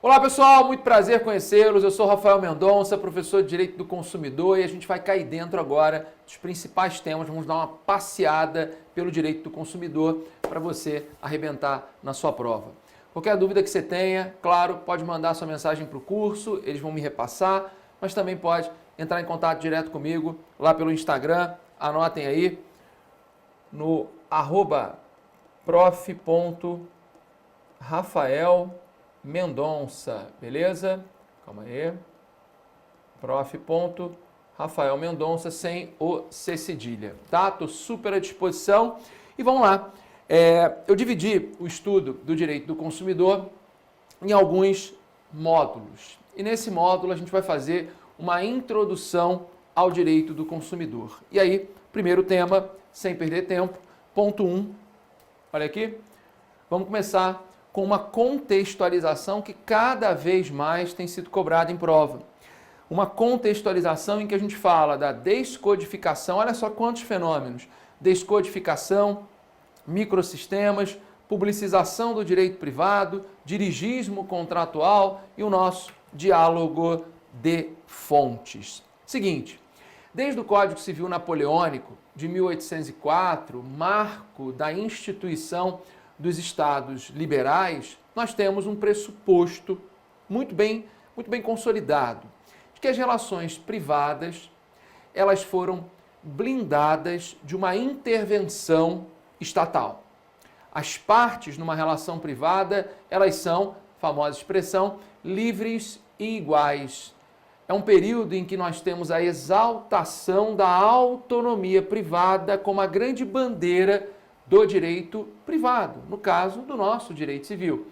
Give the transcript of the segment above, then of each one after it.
Olá pessoal, muito prazer conhecê-los. Eu sou Rafael Mendonça, professor de Direito do Consumidor, e a gente vai cair dentro agora dos principais temas. Vamos dar uma passeada pelo direito do consumidor para você arrebentar na sua prova. Qualquer dúvida que você tenha, claro, pode mandar sua mensagem para o curso, eles vão me repassar, mas também pode entrar em contato direto comigo lá pelo Instagram. Anotem aí no @prof.rafaelmendonça, beleza? Calma aí. prof.rafaelmendonça sem o C cedilha, tá? Tô super à disposição e vamos lá. Eu dividi o estudo do direito do consumidor em alguns módulos. E nesse módulo a gente vai fazer uma introdução ao direito do consumidor. E aí, primeiro tema, sem perder tempo, ponto 1. Olha aqui. Vamos começar com uma contextualização que cada vez mais tem sido cobrada em prova. Uma contextualização em que a gente fala da descodificação, olha só quantos fenômenos: descodificação, microsistemas, publicização do direito privado, dirigismo contratual e o nosso diálogo de fontes. Seguinte, desde o Código Civil Napoleônico de 1804, marco da instituição dos estados liberais, nós temos um pressuposto muito bem consolidado, de que as relações privadas, elas foram blindadas de uma intervenção estatal. As partes numa relação privada, elas são, famosa expressão, livres e iguais. É um período em que nós temos a exaltação da autonomia privada como a grande bandeira do direito privado, no caso do nosso direito civil.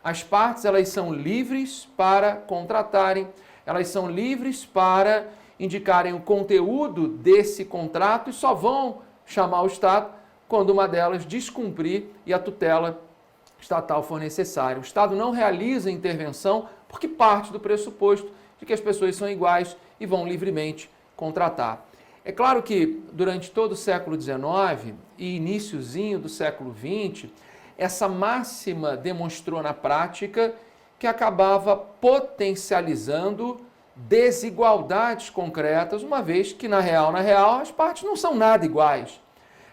As partes, elas são livres para contratarem, elas são livres para indicarem o conteúdo desse contrato e só vão chamar o Estado quando uma delas descumprir e a tutela estatal for necessária. O Estado não realiza intervenção porque parte do pressuposto de que as pessoas são iguais e vão livremente contratar. É claro que durante todo o século XIX e iniciozinho do século XX, essa máxima demonstrou na prática que acabava potencializando desigualdades concretas, uma vez que na real, as partes não são nada iguais.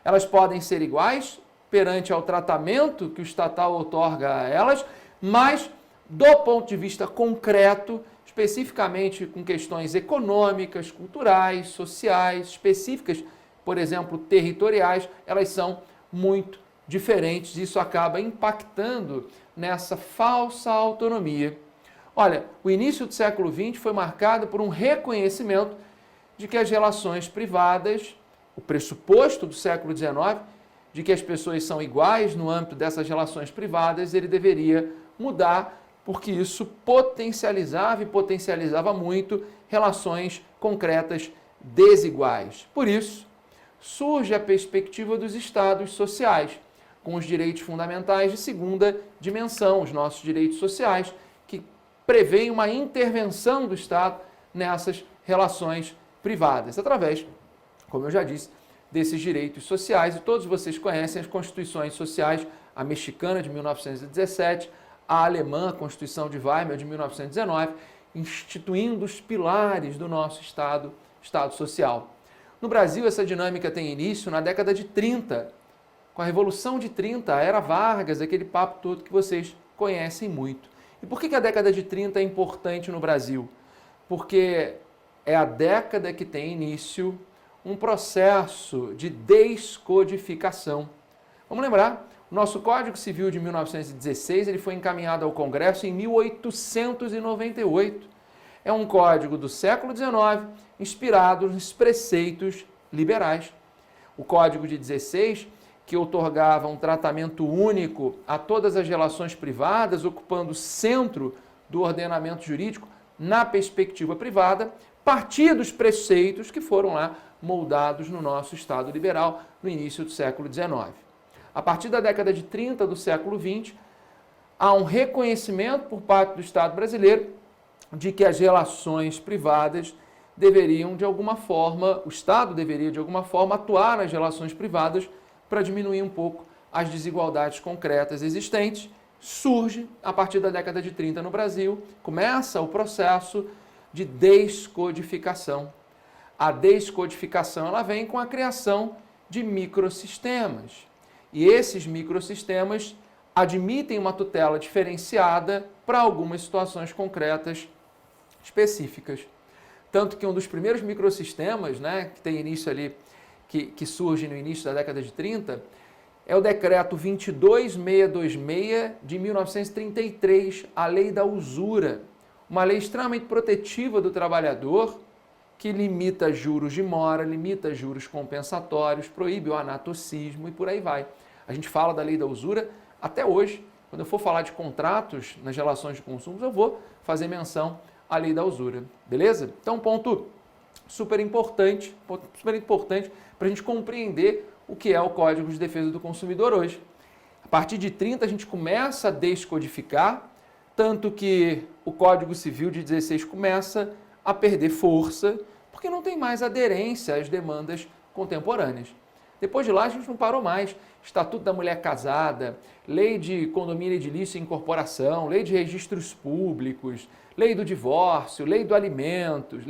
Elas podem ser iguais perante ao tratamento que o estatal outorga a elas, mas do ponto de vista concreto, especificamente com questões econômicas, culturais, sociais, específicas, por exemplo, territoriais, elas são muito diferentes. Isso acaba impactando nessa falsa autonomia. Olha, o início do século XX foi marcado por um reconhecimento de que as relações privadas, o pressuposto do século XIX, de que as pessoas são iguais no âmbito dessas relações privadas, ele deveria mudar, porque isso potencializava muito relações concretas desiguais. Por isso, surge a perspectiva dos estados sociais, com os direitos fundamentais de segunda dimensão, os nossos direitos sociais, que prevêem uma intervenção do Estado nessas relações privadas, através, como eu já disse, desses direitos sociais. E todos vocês conhecem as constituições sociais, a mexicana de 1917, a alemã, a Constituição de Weimar de 1919, instituindo os pilares do nosso Estado social. No Brasil, essa dinâmica tem início na década de 30, com a Revolução de 30, a Era Vargas, aquele papo todo que vocês conhecem muito. E por que a década de 30 é importante no Brasil? Porque é a década que tem início um processo de descodificação. Vamos lembrar, o nosso Código Civil de 1916 ele foi encaminhado ao Congresso em 1898. É um código do século XIX, inspirado nos preceitos liberais. O Código de 16, que outorgava um tratamento único a todas as relações privadas, ocupando o centro do ordenamento jurídico na perspectiva privada, partia dos preceitos que foram lá moldados no nosso Estado liberal no início do século XIX. A partir da década de 30 do século XX, há um reconhecimento por parte do Estado brasileiro de que as relações privadas deveriam, de alguma forma, o Estado deveria, de alguma forma, atuar nas relações privadas para diminuir um pouco as desigualdades concretas existentes surge a partir da década de 30 no Brasil, começa o processo de descodificação. A descodificação ela vem com a criação de microsistemas. E esses microsistemas admitem uma tutela diferenciada para algumas situações concretas específicas. Tanto que um dos primeiros microsistemas, né, que tem início ali, que surge no início da década de 30, é o decreto 22626 de 1933, a lei da usura, uma lei extremamente protetiva do trabalhador, que limita juros de mora, limita juros compensatórios, proíbe o anatocismo e por aí vai. A gente fala da lei da usura até hoje. Quando eu for falar de contratos nas relações de consumo, eu vou fazer menção à lei da usura, beleza? Então, ponto super importante para a gente compreender o que é o Código de Defesa do Consumidor hoje. A partir de 30 a gente começa a descodificar, tanto que o Código Civil de 16 começa a perder força, porque não tem mais aderência às demandas contemporâneas. Depois de lá a gente não parou mais. Estatuto da Mulher Casada, Lei de Condomínio Edilício e Incorporação, Lei de Registros Públicos, Lei do Divórcio, Lei de Alimentos,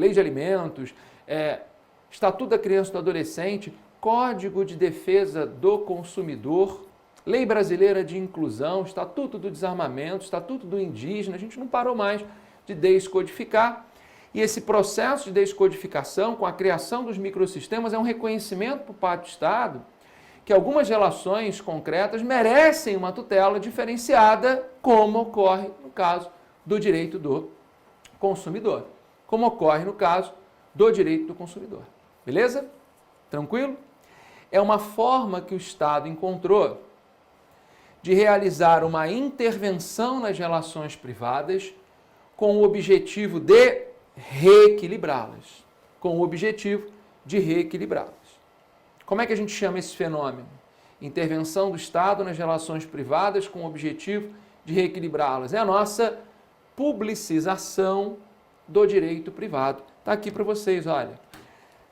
Estatuto da Criança e do Adolescente, Código de Defesa do Consumidor, Lei Brasileira de Inclusão, Estatuto do Desarmamento, Estatuto do Indígena. A gente não parou mais de descodificar. E esse processo de descodificação, com a criação dos microsistemas, é um reconhecimento por parte do Estado que algumas relações concretas merecem uma tutela diferenciada, como ocorre no caso do direito do consumidor. Como ocorre no caso do direito do consumidor. Beleza? Tranquilo? É uma forma que o Estado encontrou de realizar uma intervenção nas relações privadas com o objetivo de reequilibrá-las. Como é que a gente chama esse fenômeno? Intervenção do Estado nas relações privadas com o objetivo de reequilibrá-las. É a nossa publicização do direito privado. Está aqui para vocês, olha.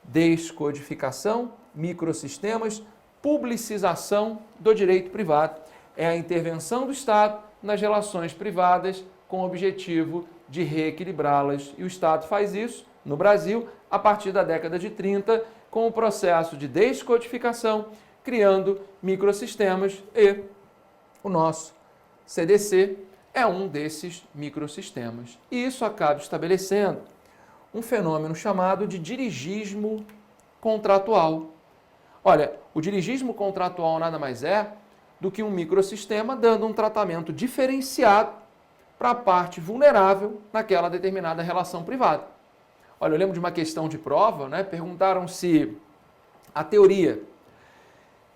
Descodificação, microsistemas, publicização do direito privado. É a intervenção do Estado nas relações privadas com o objetivo de reequilibrá-las. E o Estado faz isso no Brasil a partir da década de 30, com o processo de descodificação, criando microsistemas, e o nosso CDC é um desses microsistemas. E isso acaba estabelecendo um fenômeno chamado de dirigismo contratual. Olha, o dirigismo contratual nada mais é do que um microsistema dando um tratamento diferenciado para a parte vulnerável naquela determinada relação privada. Olha, eu lembro de uma questão de prova, né? Perguntaram se a teoria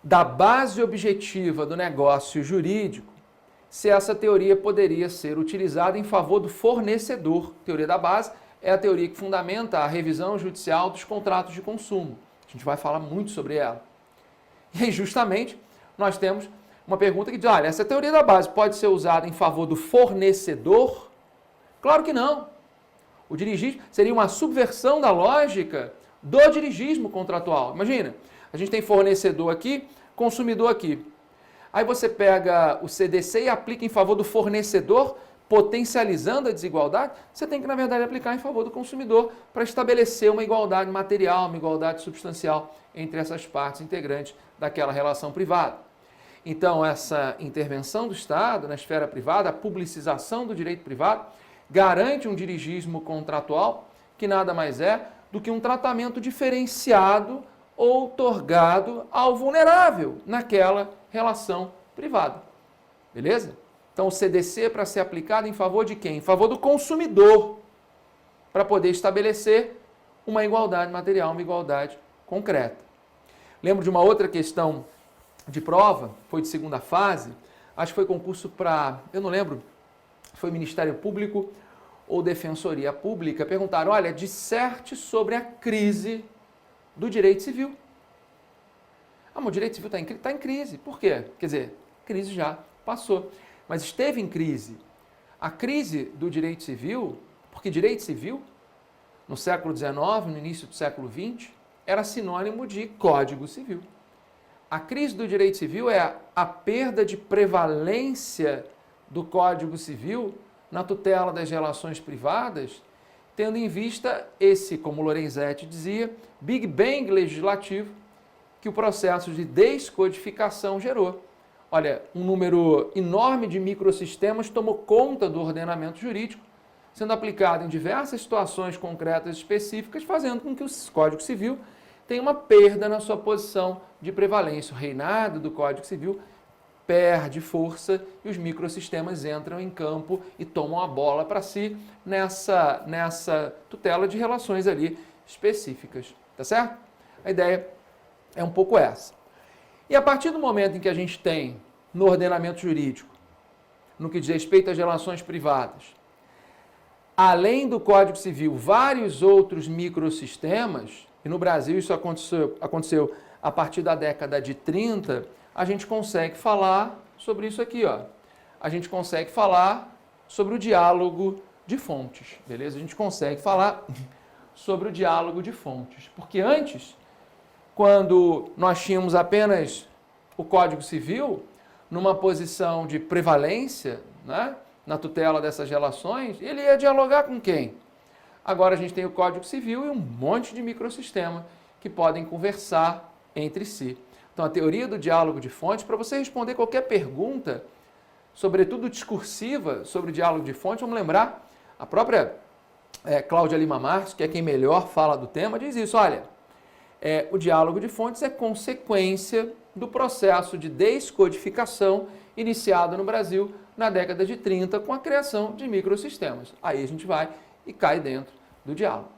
da base objetiva do negócio jurídico, se essa teoria poderia ser utilizada em favor do fornecedor. A teoria da base é a teoria que fundamenta a revisão judicial dos contratos de consumo. A gente vai falar muito sobre ela. E aí, justamente, nós temos uma pergunta que diz, olha, essa teoria da base pode ser usada em favor do fornecedor? Claro que não. O dirigismo seria uma subversão da lógica do dirigismo contratual. Imagina, a gente tem fornecedor aqui, consumidor aqui. Aí você pega o CDC e aplica em favor do fornecedor, potencializando a desigualdade. Você tem que, na verdade, aplicar em favor do consumidor para estabelecer uma igualdade material, uma igualdade substancial entre essas partes integrantes daquela relação privada. Então, essa intervenção do Estado na esfera privada, a publicização do direito privado, garante um dirigismo contratual que nada mais é do que um tratamento diferenciado outorgado ao vulnerável naquela relação privada. Beleza? Então, o CDC é para ser aplicado em favor de quem? Em favor do consumidor, para poder estabelecer uma igualdade material, uma igualdade concreta. Lembro de uma outra questão de prova, foi de segunda fase, acho que foi concurso para, eu não lembro, foi Ministério Público ou Defensoria Pública, perguntaram, olha, disserte sobre a crise do direito civil. Ah, mas o direito civil está em crise. Por quê? Quer dizer, crise já passou, mas esteve em crise. A crise do direito civil, porque direito civil, no século XIX, no início do século XX, era sinônimo de Código Civil. A crise do direito civil é a perda de prevalência do Código Civil na tutela das relações privadas, tendo em vista esse, como Lorenzetti dizia, Big Bang legislativo que o processo de descodificação gerou. Olha, um número enorme de microsistemas tomou conta do ordenamento jurídico, sendo aplicado em diversas situações concretas específicas, fazendo com que o Código Civil tenha uma perda na sua posição de prevalência. O reinado do Código Civil perde força e os microsistemas entram em campo e tomam a bola para si nessa tutela de relações ali específicas, tá certo? A ideia é um pouco essa. E a partir do momento em que a gente tem no ordenamento jurídico, no que diz respeito às relações privadas, além do Código Civil, vários outros microsistemas, e no Brasil isso aconteceu a partir da década de 30, a gente consegue falar sobre isso aqui, ó. A gente consegue falar sobre o diálogo de fontes, beleza? A gente consegue falar sobre o diálogo de fontes, porque antes, quando nós tínhamos apenas o Código Civil, numa posição de prevalência, né, na tutela dessas relações, ele ia dialogar com quem? Agora a gente tem o Código Civil e um monte de microsistema que podem conversar entre si. Então, a teoria do diálogo de fontes, para você responder qualquer pergunta, sobretudo discursiva, sobre o diálogo de fontes, vamos lembrar, a própria Cláudia Lima Marques, que é quem melhor fala do tema, diz isso, olha, o diálogo de fontes é consequência do processo de descodificação iniciado no Brasil na década de 30 com a criação de microsistemas. Aí a gente vai e cai dentro do diálogo.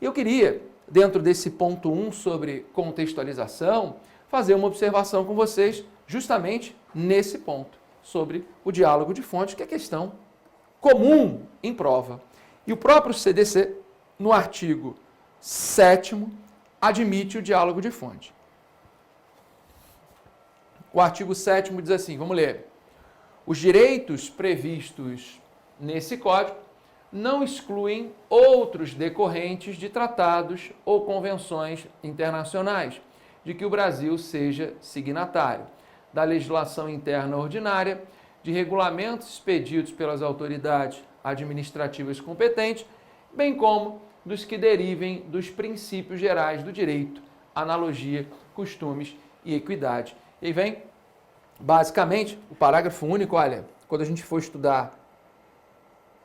E eu queria, dentro desse ponto 1 sobre contextualização, fazer uma observação com vocês justamente nesse ponto, sobre o diálogo de fontes, que é questão comum em prova. E o próprio CDC, no artigo 7º, admite o diálogo de fonte. O artigo 7º diz assim, vamos ler. Os direitos previstos nesse código não excluem outros decorrentes de tratados ou convenções internacionais, de que o Brasil seja signatário, da legislação interna ordinária, de regulamentos expedidos pelas autoridades administrativas competentes, bem como dos que derivem dos princípios gerais do direito, analogia, costumes e equidade. E aí vem, basicamente, o parágrafo único, olha, quando a gente for estudar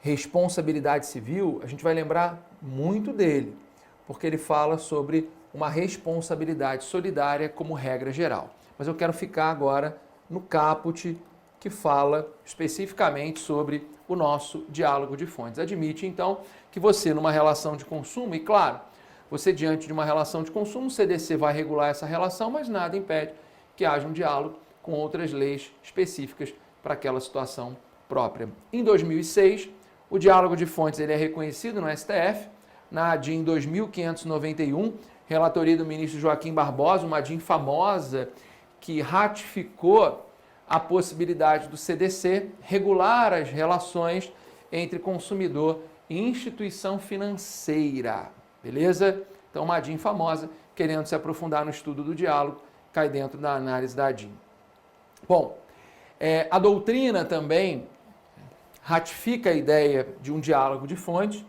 responsabilidade civil, a gente vai lembrar muito dele, porque ele fala sobre uma responsabilidade solidária como regra geral. Mas eu quero ficar agora no caput que fala especificamente sobre o nosso diálogo de fontes. Admite, então, que você, numa relação de consumo, e claro, você diante de uma relação de consumo, o CDC vai regular essa relação, mas nada impede que haja um diálogo com outras leis específicas para aquela situação própria. Em 2006, o diálogo de fontes ele é reconhecido no STF, na ADIM 2591, relatoria do ministro Joaquim Barbosa, uma ADIM famosa que ratificou a possibilidade do CDC regular as relações entre consumidor e instituição financeira, beleza? Então, uma ADIM famosa, querendo se aprofundar no estudo do diálogo, cai dentro da análise da ADIM. Bom, a doutrina também ratifica a ideia de um diálogo de fonte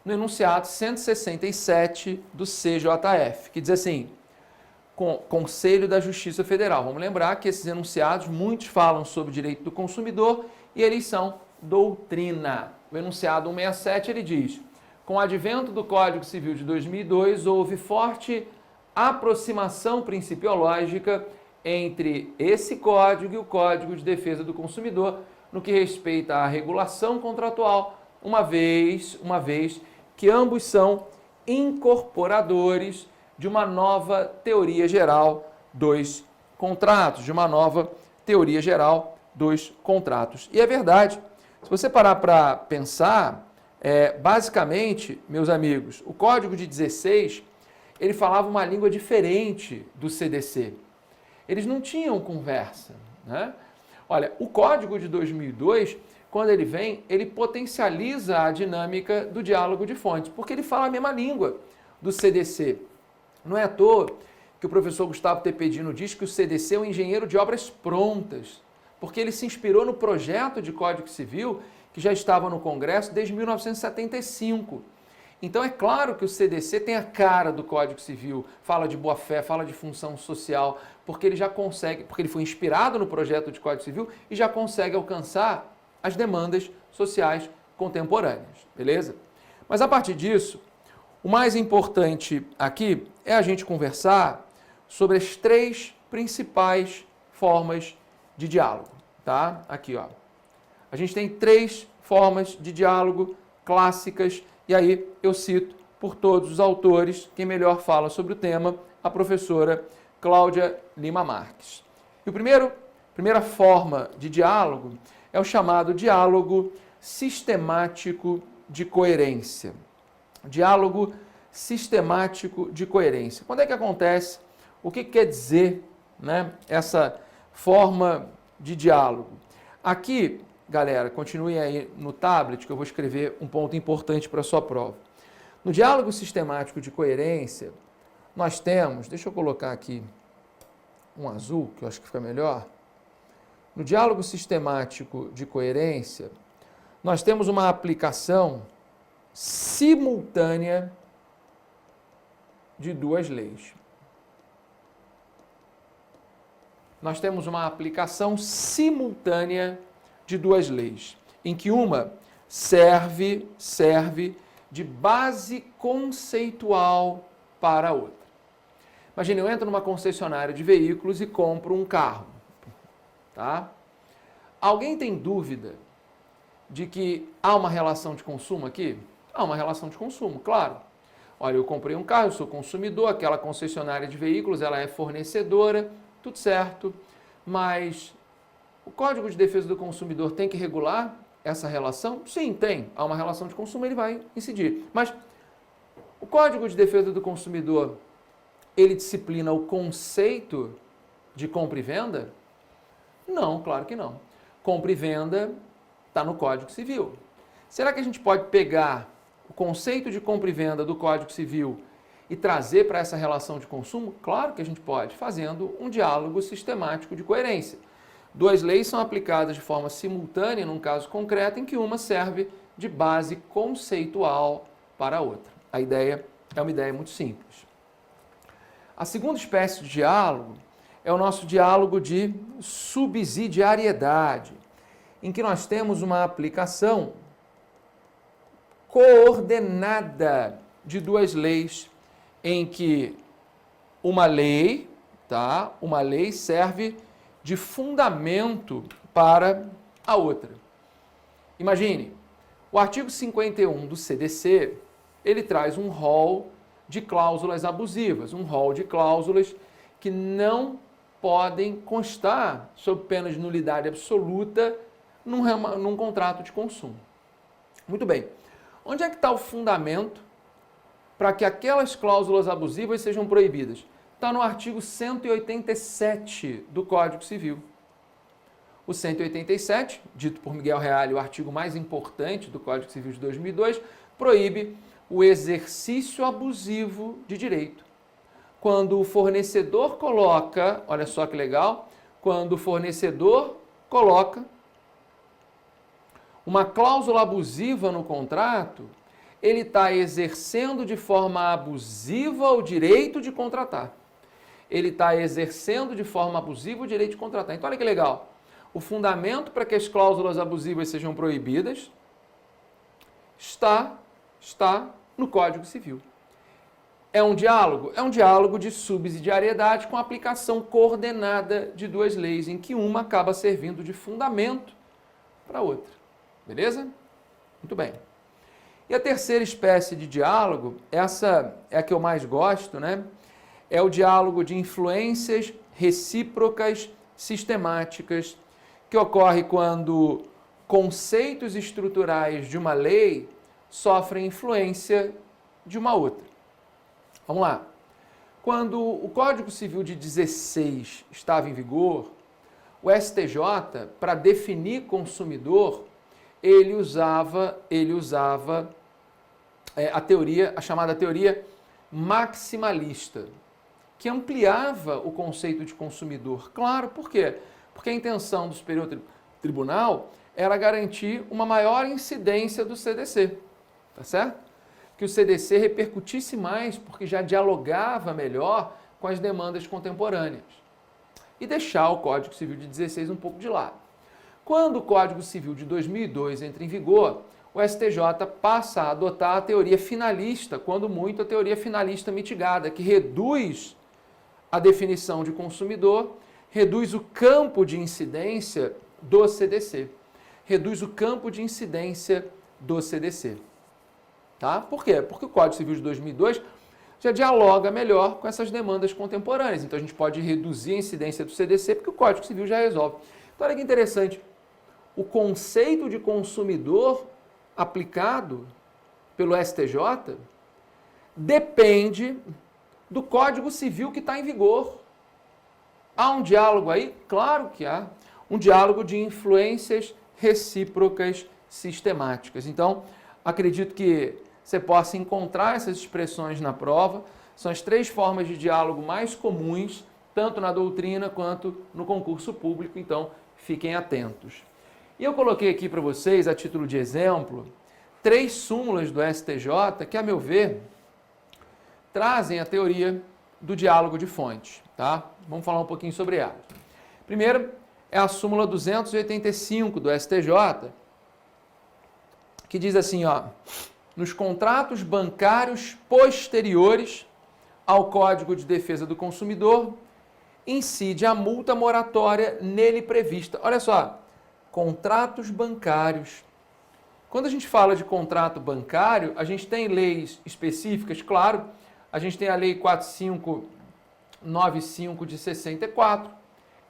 no enunciado 167 do CJF, que diz assim, Conselho da Justiça Federal. Vamos lembrar que esses enunciados, muitos falam sobre o direito do consumidor e eles são doutrina. O enunciado 167, ele diz, com o advento do Código Civil de 2002, houve forte aproximação principiológica entre esse código e o Código de Defesa do Consumidor no que respeita à regulação contratual, uma vez que ambos são incorporadores de uma nova teoria geral dos contratos, E é verdade, se você parar para pensar, basicamente, meus amigos, o Código de 16, ele falava uma língua diferente do CDC. Eles não tinham conversa, né? Olha, o Código de 2002, quando ele vem, ele potencializa a dinâmica do diálogo de fontes, porque ele fala a mesma língua do CDC. Não é à toa que o professor Gustavo Tepedino diz que o CDC é um engenheiro de obras prontas, porque ele se inspirou no projeto de Código Civil que já estava no Congresso desde 1975. Então é claro que o CDC tem a cara do Código Civil, fala de boa-fé, fala de função social, porque ele já consegue, porque ele foi inspirado no projeto de Código Civil e já consegue alcançar as demandas sociais contemporâneas, beleza? Mas a partir disso, o mais importante aqui é a gente conversar sobre as 3 principais formas de diálogo, tá? Aqui, ó. A gente tem 3 formas de diálogo clássicas e aí eu cito por todos os autores, quem melhor fala sobre o tema, a professora Cláudia Lima Marques. E primeira forma de diálogo é o chamado diálogo sistemático de coerência. Diálogo sistemático de coerência. Quando é que acontece? O que quer dizer, né, essa forma de diálogo? Aqui, galera, continuem aí no tablet que eu vou escrever um ponto importante para a sua prova. No diálogo sistemático de coerência, nós temos, deixa eu colocar aqui um azul, que eu acho que fica melhor. No diálogo sistemático de coerência, nós temos uma aplicação simultânea de 2 leis. Nós temos uma aplicação simultânea de 2 leis, em que uma serve de base conceitual para a outra. Imagina, eu entro numa concessionária de veículos e compro um carro, tá? Alguém tem dúvida de que há uma relação de consumo aqui? Há uma relação de consumo, claro. Olha, eu comprei um carro, eu sou consumidor, aquela concessionária de veículos, ela é fornecedora, tudo certo, mas o Código de Defesa do Consumidor tem que regular essa relação? Sim, tem. Há uma relação de consumo, ele vai incidir. Mas o Código de Defesa do Consumidor, ele disciplina o conceito de compra e venda? Não, claro que não. Compra e venda está no Código Civil. Será que a gente pode pegar o conceito de compra e venda do Código Civil e trazer para essa relação de consumo? Claro que a gente pode, fazendo um diálogo sistemático de coerência. 2 leis são aplicadas de forma simultânea num caso concreto em que uma serve de base conceitual para a outra. A ideia é uma ideia muito simples. A segunda espécie de diálogo é o nosso diálogo de subsidiariedade, em que nós temos uma aplicação coordenada de 2 leis, em que uma lei serve de fundamento para a outra. Imagine, o artigo 51 do CDC, ele traz um rol de cláusulas abusivas, um rol de cláusulas que não podem constar, sob pena de nulidade absoluta, num contrato de consumo. Muito bem. Onde é que está o fundamento para que aquelas cláusulas abusivas sejam proibidas? Está no artigo 187 do Código Civil. O 187, dito por Miguel Reale, o artigo mais importante do Código Civil de 2002, proíbe o exercício abusivo de direito. Quando o fornecedor coloca, olha só que legal, quando o fornecedor coloca uma cláusula abusiva no contrato, ele está exercendo de forma abusiva o direito de contratar. Ele está exercendo de forma abusiva o direito de contratar. Então, olha que legal. O fundamento para que as cláusulas abusivas sejam proibidas está no Código Civil. É um diálogo? É um diálogo de subsidiariedade com aplicação coordenada de 2 leis, em que uma acaba servindo de fundamento para a outra. Beleza? Muito bem. E a terceira espécie de diálogo, essa é a que eu mais gosto, né? É o diálogo de influências recíprocas sistemáticas, que ocorre quando conceitos estruturais de uma lei sofrem influência de uma outra. Vamos lá. Quando o Código Civil de 16 estava em vigor, o STJ, para definir consumidor, ele usava a chamada teoria maximalista, que ampliava o conceito de consumidor. Claro, por quê? Porque a intenção do Superior Tribunal era garantir uma maior incidência do CDC, tá certo? Que o CDC repercutisse mais, porque já dialogava melhor com as demandas contemporâneas. E deixar o Código Civil de 16 um pouco de lado. Quando o Código Civil de 2002 entra em vigor, o STJ passa a adotar a teoria finalista, quando muito a teoria finalista mitigada, que reduz a definição de consumidor, reduz o campo de incidência do CDC. Reduz o campo de incidência do CDC. Tá? Por quê? Porque o Código Civil de 2002 já dialoga melhor com essas demandas contemporâneas. Então a gente pode reduzir a incidência do CDC porque o Código Civil já resolve. Então olha que interessante. O conceito de consumidor aplicado pelo STJ depende do Código Civil que está em vigor. Há um diálogo aí? Claro que há. Um diálogo de influências recíprocas sistemáticas. Então, acredito que você possa encontrar essas expressões na prova. São as 3 formas de diálogo mais comuns, tanto na doutrina quanto no concurso público. Então, fiquem atentos. E eu coloquei aqui para vocês, a título de exemplo, 3 súmulas do STJ que, a meu ver, trazem a teoria do diálogo de fontes. Tá? Vamos falar um pouquinho sobre ela. Primeiro é a súmula 285 do STJ, que diz assim, ó, nos contratos bancários posteriores ao Código de Defesa do Consumidor, incide a multa moratória nele prevista. Olha só, contratos bancários. Quando a gente fala de contrato bancário, a gente tem leis específicas, claro, a gente tem a Lei 4595 de 64,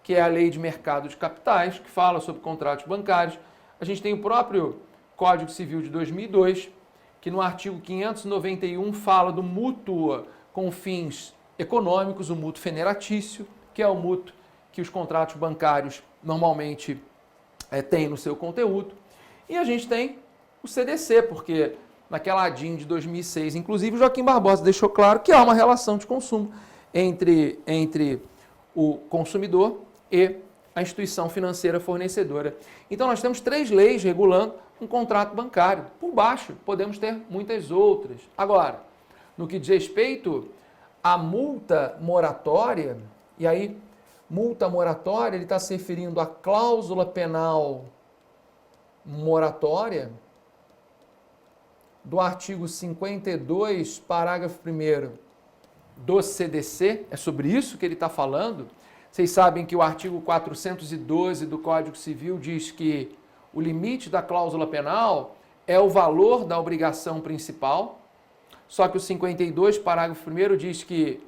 que é a Lei de Mercado de Capitais, que fala sobre contratos bancários. A gente tem o próprio Código Civil de 2002, que no artigo 591 fala do mútuo com fins econômicos, o mútuo feneratício, que é o mútuo que os contratos bancários normalmente têm no seu conteúdo. E a gente tem o CDC, porque naquela ADIM de 2006, inclusive, o Joaquim Barbosa deixou claro que há uma relação de consumo entre o consumidor e a instituição financeira fornecedora. Então, nós temos 3 leis regulando um contrato bancário. Por baixo, podemos ter muitas outras. Agora, no que diz respeito à multa moratória, e aí, multa moratória, ele está se referindo à cláusula penal moratória do artigo 52, parágrafo 1º do CDC, é sobre isso que ele está falando. Vocês sabem que o artigo 412 do Código Civil diz que o limite da cláusula penal é o valor da obrigação principal, só que o 52, parágrafo 1º, diz que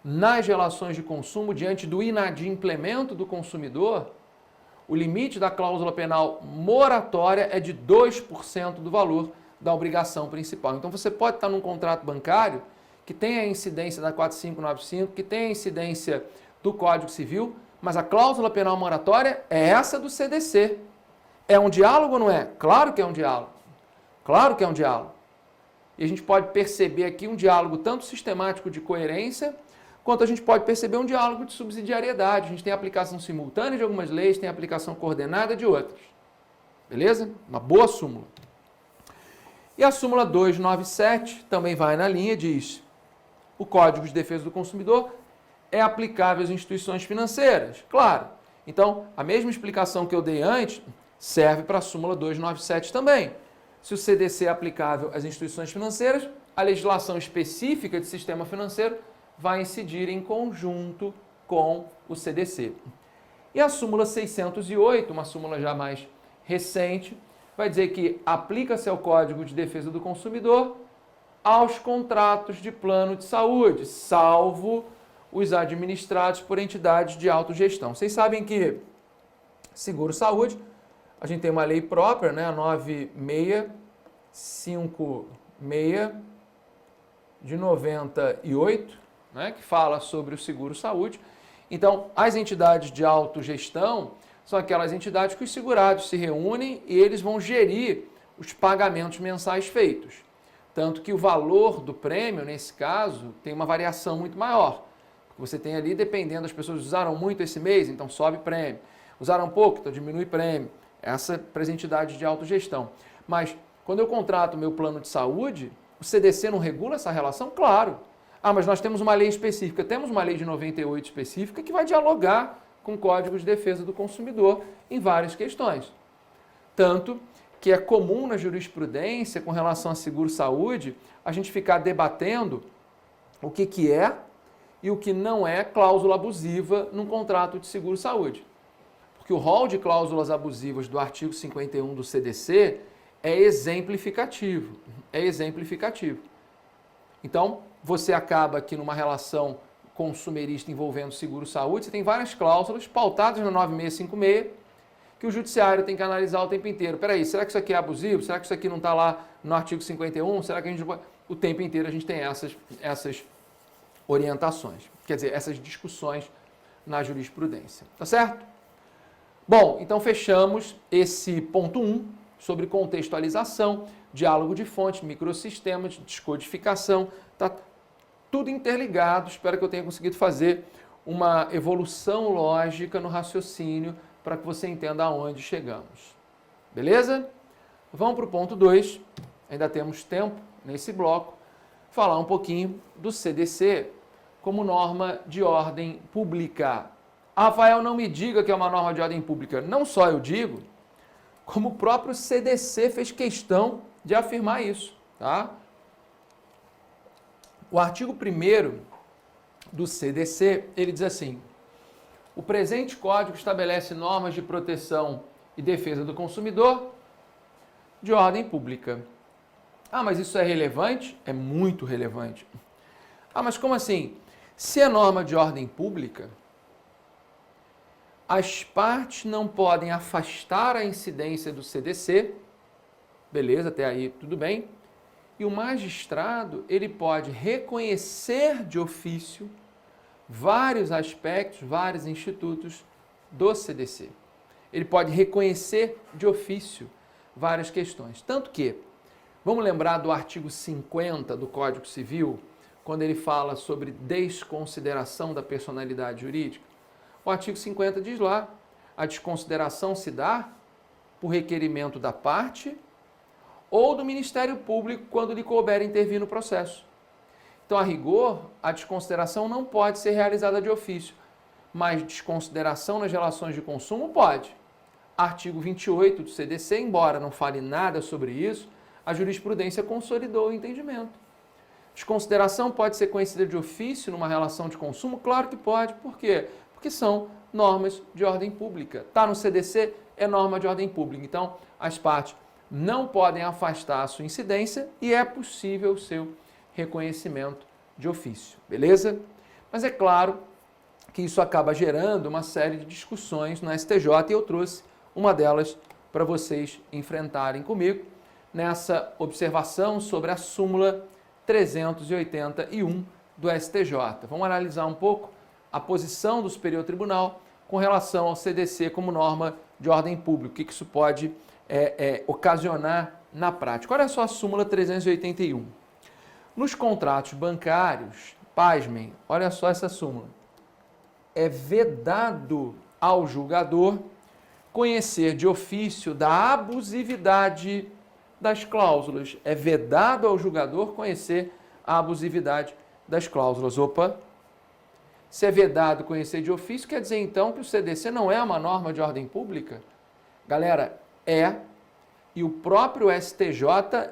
nas relações de consumo, diante do inadimplemento do consumidor, o limite da cláusula penal moratória é de 2% do valor da obrigação principal. Então você pode estar num contrato bancário que tem a incidência da 4595, que tem a incidência do Código Civil, mas a cláusula penal moratória é essa do CDC. É um diálogo ou não é? Claro que é um diálogo. Claro que é um diálogo. E a gente pode perceber aqui um diálogo tanto sistemático de coerência, quanto a gente pode perceber um diálogo de subsidiariedade. A gente tem aplicação simultânea de algumas leis, tem aplicação coordenada de outras. Beleza? Uma boa súmula. E a súmula 297 também vai na linha, diz: o Código de Defesa do Consumidor é aplicável às instituições financeiras. Claro. Então, a mesma explicação que eu dei antes serve para a súmula 297 também. Se o CDC é aplicável às instituições financeiras, a legislação específica de sistema financeiro vai incidir em conjunto com o CDC. E a súmula 608, uma súmula já mais recente, vai dizer que aplica-se ao Código de Defesa do Consumidor aos contratos de plano de saúde, salvo os administrados por entidades de autogestão. Vocês sabem que seguro-saúde, a gente tem uma lei própria, né, a 9656 de 98, né, que fala sobre o seguro-saúde. Então, as entidades de autogestão são aquelas entidades que os segurados se reúnem e eles vão gerir os pagamentos mensais feitos. Tanto que o valor do prêmio, nesse caso, tem uma variação muito maior. Você tem ali, dependendo, as pessoas usaram muito esse mês, então sobe prêmio. Usaram pouco, então diminui o prêmio. Essa para as entidades de autogestão. Mas quando eu contrato o meu plano de saúde, o CDC não regula essa relação? Claro. Ah, mas nós temos uma lei específica. Temos uma lei de 98 específica que vai dialogar com o Código de Defesa do Consumidor em várias questões. Tanto que é comum na jurisprudência, com relação a seguro-saúde, a gente ficar debatendo o que é e o que não é cláusula abusiva num contrato de seguro-saúde. Porque o rol de cláusulas abusivas do artigo 51 do CDC é exemplificativo. É exemplificativo. Então, você acaba aqui numa relação consumerista envolvendo seguro-saúde, você tem várias cláusulas pautadas na 9656, que o judiciário tem que analisar o tempo inteiro. Peraí, será que isso aqui é abusivo? Será que isso aqui não está lá no artigo 51? Será que a gente... O tempo inteiro a gente tem essas orientações. Quer dizer, essas discussões na jurisprudência. Tá certo? Bom, então fechamos esse ponto 1 sobre contextualização, diálogo de fonte, microsistemas, descodificação. Tá tudo interligado. Espero que eu tenha conseguido fazer uma evolução lógica no raciocínio para que você entenda aonde chegamos. Beleza? Vamos para o ponto 2. Ainda temos tempo nesse bloco. Falar um pouquinho do CDC como norma de ordem pública. Rafael, não me diga que é uma norma de ordem pública. Não só eu digo, como o próprio CDC fez questão de afirmar isso. Tá? O artigo 1º do CDC, ele diz assim: o presente código estabelece normas de proteção e defesa do consumidor de ordem pública. Ah, mas isso é relevante? É muito relevante. Ah, mas como assim? Se é norma de ordem pública, as partes não podem afastar a incidência do CDC, beleza, até aí tudo bem, e o magistrado ele pode reconhecer de ofício vários aspectos, vários institutos do CDC. Ele pode reconhecer de ofício várias questões. Tanto que, vamos lembrar do artigo 50 do Código Civil, quando ele fala sobre desconsideração da personalidade jurídica? O artigo 50 diz lá, a desconsideração se dá por requerimento da parte ou do Ministério Público quando lhe couber intervir no processo. Então, a rigor, a desconsideração não pode ser realizada de ofício, mas desconsideração nas relações de consumo pode. Artigo 28 do CDC, embora não fale nada sobre isso, a jurisprudência consolidou o entendimento. Desconsideração pode ser conhecida de ofício numa relação de consumo? Claro que pode. Por quê? Porque são normas de ordem pública. Está no CDC, é norma de ordem pública. Então, as partes não podem afastar a sua incidência e é possível o seu reconhecimento de ofício, beleza? Mas é claro que isso acaba gerando uma série de discussões no STJ e eu trouxe uma delas para vocês enfrentarem comigo nessa observação sobre a súmula 381 do STJ. Vamos analisar um pouco a posição do Superior Tribunal com relação ao CDC como norma de ordem pública, o que isso pode ocasionar na prática. Olha só a súmula 381. Nos contratos bancários, pasmem, olha só essa súmula. É vedado ao julgador conhecer de ofício da abusividade das cláusulas. É vedado ao julgador conhecer a abusividade das cláusulas. Opa! Se é vedado conhecer de ofício, quer dizer então que o CDC não é uma norma de ordem pública? Galera, é. E o próprio STJ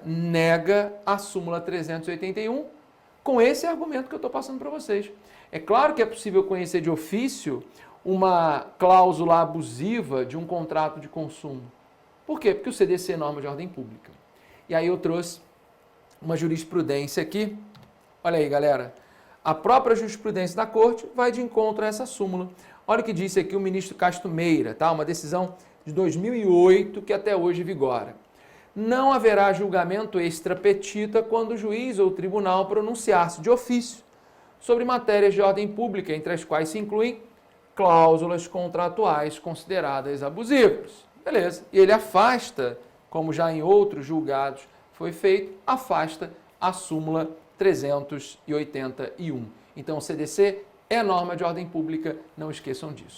nega a súmula 381 com esse argumento que eu estou passando para vocês. É claro que é possível conhecer de ofício uma cláusula abusiva de um contrato de consumo. Por quê? Porque o CDC é norma de ordem pública. E aí eu trouxe uma jurisprudência aqui. Olha aí, galera. A própria jurisprudência da Corte vai de encontro a essa súmula. Olha o que disse aqui o ministro Castro Meira, tá? Uma decisão de 2008 que até hoje vigora. Não haverá julgamento extra petita quando o juiz ou o tribunal pronunciar-se de ofício sobre matérias de ordem pública, entre as quais se incluem cláusulas contratuais consideradas abusivas. Beleza. E ele afasta, como já em outros julgados foi feito, afasta a súmula 381. Então, o CDC é norma de ordem pública, não esqueçam disso.